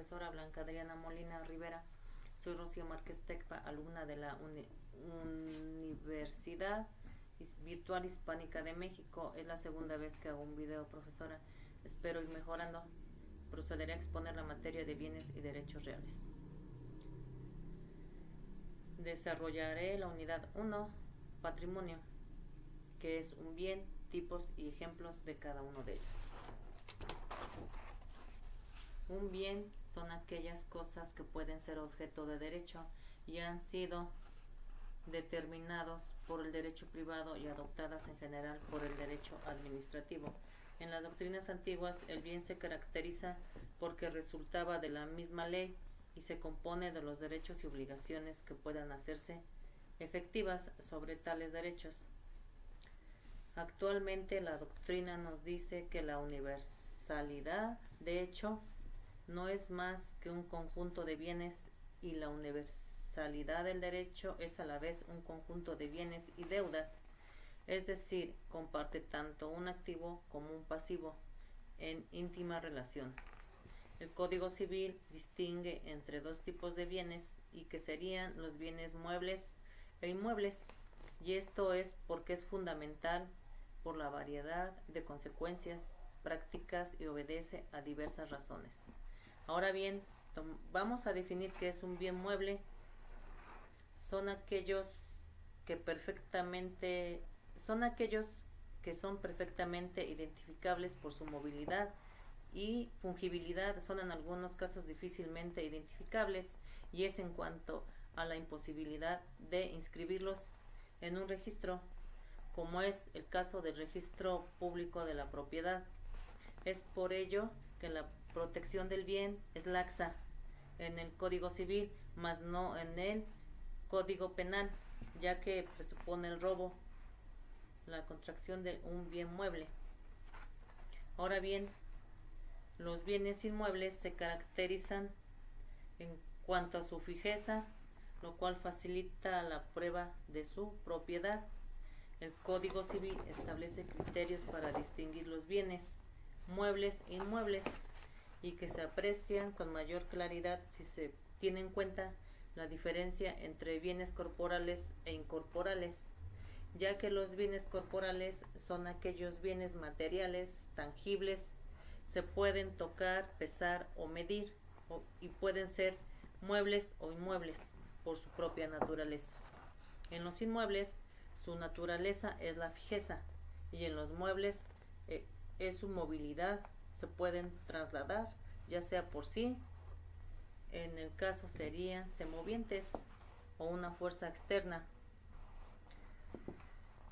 profesora Blanca Adriana Molina Rivera. Soy Rocío Márquez Tecpa, alumna de la Universidad Virtual Hispánica de México. Es la segunda vez que hago un video, profesora. Espero ir mejorando. Procederé a exponer la materia de bienes y derechos reales. Desarrollaré la unidad 1, patrimonio, que es un bien, tipos y ejemplos de cada uno de ellos. Un bien son aquellas cosas que pueden ser objeto de derecho y han sido determinados por el derecho privado y adoptadas en general por el derecho administrativo. En las doctrinas antiguas, el bien se caracteriza porque resultaba de la misma ley y se compone de los derechos y obligaciones que puedan hacerse efectivas sobre tales derechos. Actualmente la doctrina nos dice que la universalidad, de hecho, no es más que un conjunto de bienes y la universalidad del derecho es a la vez un conjunto de bienes y deudas, es decir, comparte tanto un activo como un pasivo en íntima relación. El Código Civil distingue entre dos tipos de bienes y que serían los bienes muebles e inmuebles, y esto es porque es fundamental por la variedad de consecuencias prácticas y obedece a diversas razones. Ahora bien, vamos a definir qué es un bien mueble. Son aquellos que son perfectamente identificables por su movilidad y fungibilidad. Son en algunos casos difícilmente identificables y es en cuanto a la imposibilidad de inscribirlos en un registro, como es el caso del registro público de la propiedad. Es por ello que la protección del bien es laxa en el Código Civil, mas no en el Código Penal, ya que presupone el robo, la contracción de un bien mueble. Ahora bien, los bienes inmuebles se caracterizan en cuanto a su fijeza, lo cual facilita la prueba de su propiedad. El Código Civil establece criterios para distinguir los bienes muebles e inmuebles y que se aprecian con mayor claridad si se tiene en cuenta la diferencia entre bienes corporales e incorporales, ya que los bienes corporales son aquellos bienes materiales, tangibles, se pueden tocar, pesar o medir y pueden ser muebles o inmuebles por su propia naturaleza. En los inmuebles, su naturaleza es la fijeza y en los muebles es su movilidad, se pueden trasladar ya sea por sí, en el caso serían semovientes o una fuerza externa.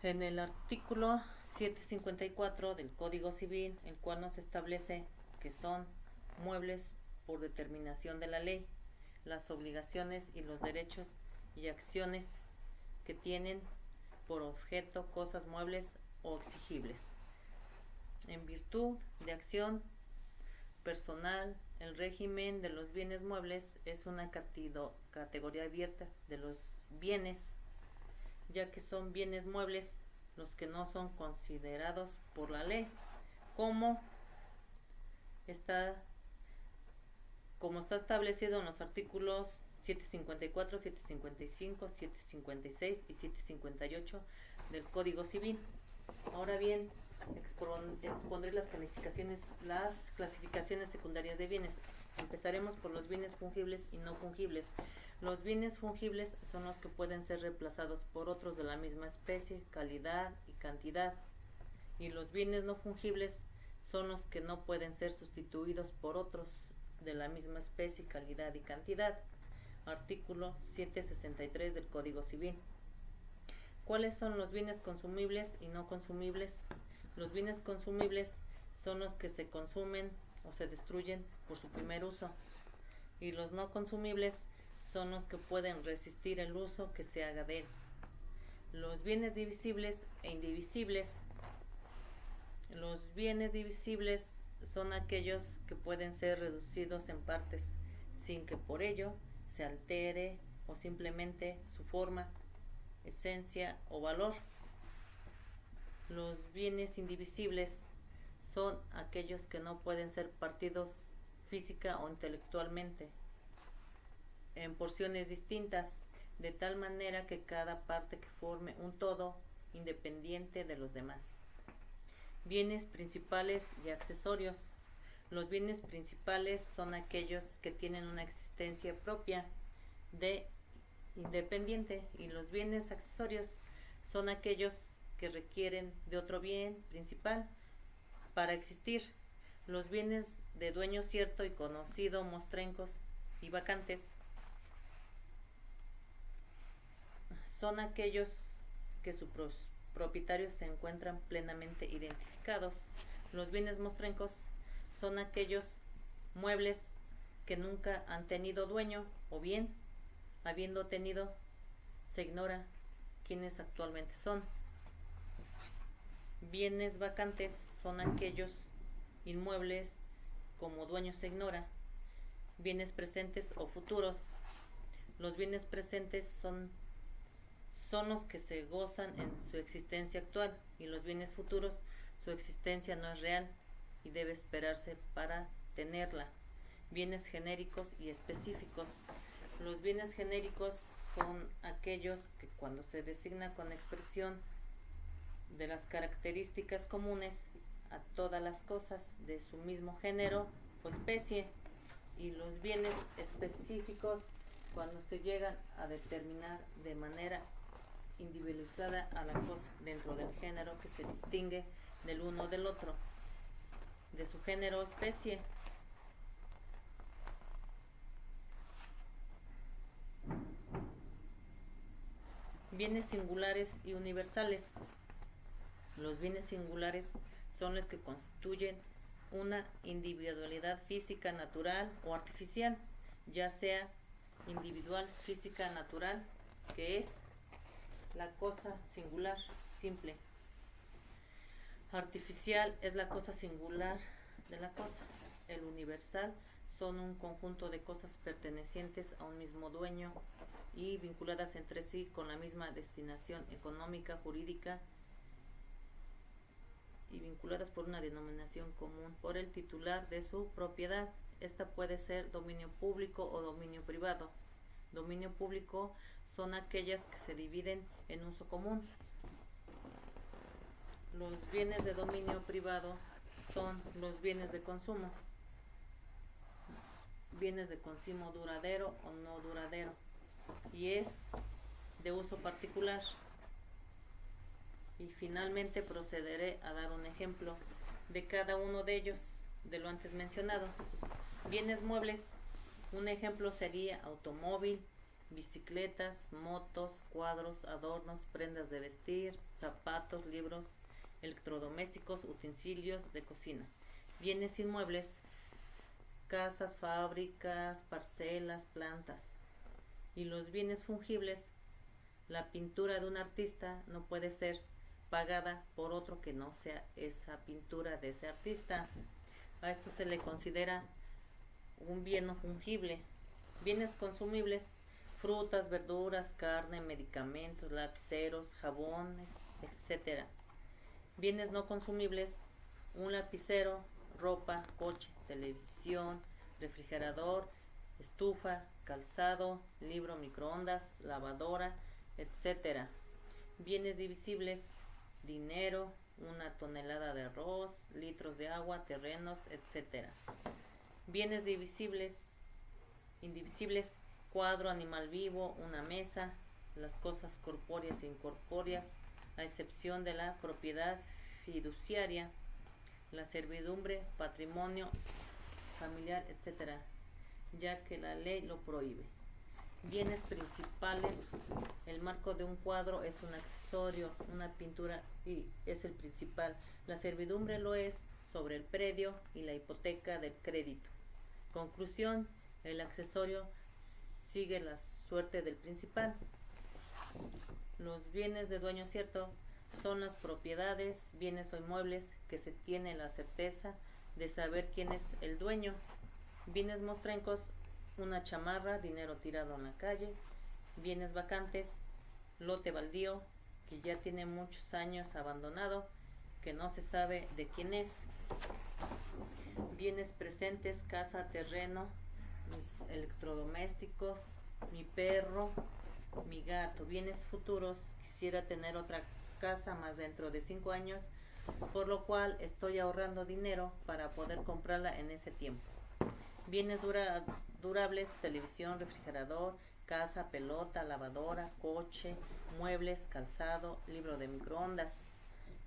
En el artículo 754 del Código Civil, el cual nos establece que son muebles por determinación de la ley, las obligaciones y los derechos y acciones que tienen por objeto cosas muebles o exigibles. En virtud de acción personal, el régimen de los bienes muebles es una categoría abierta de los bienes, ya que son bienes muebles los que no son considerados por la ley como está establecido en los artículos 754, 755, 756 y 758 del Código Civil. Ahora bien, expondré las clasificaciones secundarias de bienes. Empezaremos por los bienes fungibles y no fungibles. Los bienes fungibles son los que pueden ser reemplazados por otros de la misma especie, calidad y cantidad. Y los bienes no fungibles son los que no pueden ser sustituidos por otros de la misma especie, calidad y cantidad. Artículo 763 del Código Civil. ¿Cuáles son los bienes consumibles y no consumibles? Los bienes consumibles son los que se consumen o se destruyen por su primer uso, y los no consumibles son los que pueden resistir el uso que se haga de él. Los bienes divisibles e indivisibles. Los bienes divisibles son aquellos que pueden ser reducidos en partes sin que por ello se altere o simplemente su forma, esencia o valor. Los bienes indivisibles son aquellos que no pueden ser partidos física o intelectualmente, en porciones distintas, de tal manera que cada parte que forme un todo independiente de los demás. Bienes principales y accesorios. Los bienes principales son aquellos que tienen una existencia propia de independiente, y los bienes accesorios son aquellos que requieren de otro bien principal para existir. Los bienes de dueño cierto y conocido, mostrencos y vacantes, son aquellos que sus propietarios se encuentran plenamente identificados. Los bienes mostrencos son aquellos muebles que nunca han tenido dueño, o bien, habiendo tenido, se ignora quiénes actualmente son. Bienes vacantes son aquellos inmuebles como dueño se ignora. Bienes presentes o futuros. Los bienes presentes son los que se gozan en su existencia actual, y los bienes futuros, su existencia no es real y debe esperarse para tenerla. Bienes genéricos y específicos. Los bienes genéricos son aquellos que, cuando se designa con expresión de las características comunes a todas las cosas de su mismo género o especie, y los bienes específicos cuando se llegan a determinar de manera individualizada a la cosa dentro del género que se distingue del uno del otro, de su género o especie. Bienes singulares y universales. Los bienes singulares son los que constituyen una individualidad física, natural o artificial, ya sea individual, física, natural, que es la cosa singular, simple. Artificial es la cosa singular de la cosa. El universal son un conjunto de cosas pertenecientes a un mismo dueño y vinculadas entre sí con la misma destinación económica, jurídica, y vinculadas por una denominación común por el titular de su propiedad. Esta puede ser dominio público o dominio privado. Dominio público son aquellas que se dividen en uso común. Los bienes de dominio privado son los bienes de consumo. Bienes de consumo duradero o no duradero, y es de uso particular. Y finalmente procederé a dar un ejemplo de cada uno de ellos, de lo antes mencionado. Bienes muebles. Un ejemplo sería automóvil, bicicletas, motos, cuadros, adornos, prendas de vestir, zapatos, libros, electrodomésticos, utensilios de cocina. Bienes inmuebles. Casas, fábricas, parcelas, plantas. Y los bienes fungibles. La pintura de un artista no puede ser pagada por otro que no sea esa pintura de ese artista. A esto se le considera un bien no fungible. Bienes consumibles: frutas, verduras, carne, medicamentos, lapiceros, jabones, etc. Bienes no consumibles: un lapicero, ropa, coche, televisión, refrigerador, estufa, calzado, libro, microondas, lavadora, etc. Bienes divisibles: dinero, una tonelada de arroz, litros de agua, terrenos, etc. Bienes indivisibles: cuadro, animal vivo, una mesa, las cosas corpóreas e incorpóreas, a excepción de la propiedad fiduciaria, la servidumbre, patrimonio familiar, etc., ya que la ley lo prohíbe. Bienes principales: el marco de un cuadro es un accesorio, una pintura y es el principal. La servidumbre lo es sobre el predio y la hipoteca del crédito. Conclusión: el accesorio sigue la suerte del principal. Los bienes de dueño cierto son las propiedades, bienes o inmuebles que se tiene la certeza de saber quién es el dueño. Bienes mostrencos: una chamarra, dinero tirado en la calle. Bienes vacantes: lote baldío que ya tiene muchos años abandonado, que no se sabe de quién es. Bienes presentes, casa, terreno, mis electrodomésticos, mi perro, mi gato. Bienes futuros, quisiera tener otra casa más dentro de 5 años, por lo cual estoy ahorrando dinero para poder comprarla en ese tiempo. Bienes durables, televisión, refrigerador, casa, pelota, lavadora, coche, muebles, calzado, libro de microondas.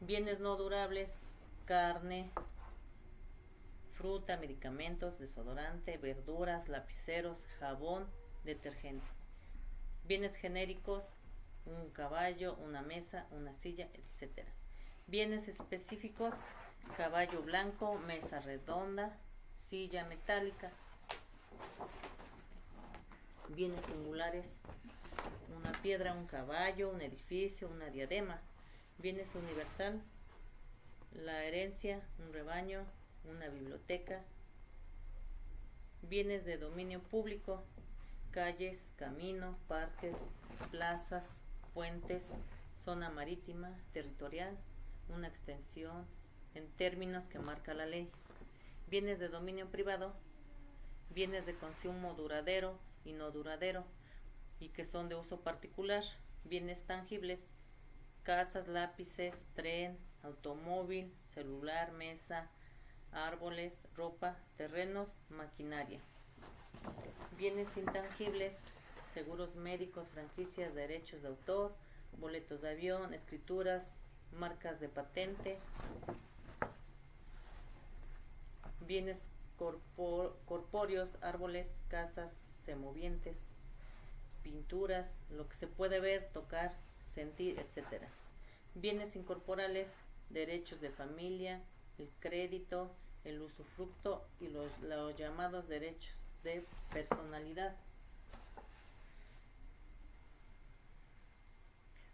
Bienes no durables, carne, fruta, medicamentos, desodorante, verduras, lapiceros, jabón, detergente. Bienes genéricos, un caballo, una mesa, una silla, etc. Bienes específicos, caballo blanco, mesa redonda, silla metálica. Bienes singulares, una piedra, un caballo, un edificio, una diadema. Bienes universal, la herencia, un rebaño, una biblioteca. Bienes de dominio público, calles, camino, parques, plazas, puentes, zona marítima, territorial, una extensión, en términos que marca la ley. Bienes de dominio privado, bienes de consumo duradero y no duradero, y que son de uso particular. Bienes tangibles, casas, lápices, tren, automóvil, celular, mesa, árboles, ropa, terrenos, maquinaria. Bienes intangibles, seguros médicos, franquicias, derechos de autor, boletos de avión, escrituras, marcas de patente. Bienes corpóreos, árboles, casas, semovientes, pinturas, lo que se puede ver, tocar, sentir, etc. Bienes incorporales, derechos de familia, el crédito, el usufructo y los llamados derechos de personalidad.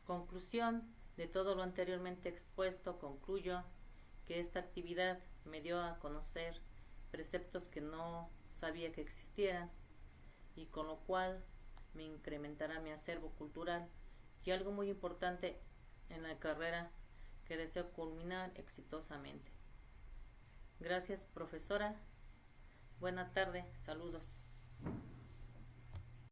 Conclusión de todo lo anteriormente expuesto, concluyo que esta actividad me dio a conocer preceptos que no sabía que existieran, y con lo cual me incrementará mi acervo cultural y algo muy importante en la carrera que deseo culminar exitosamente. Gracias, profesora. Buena tarde. Saludos.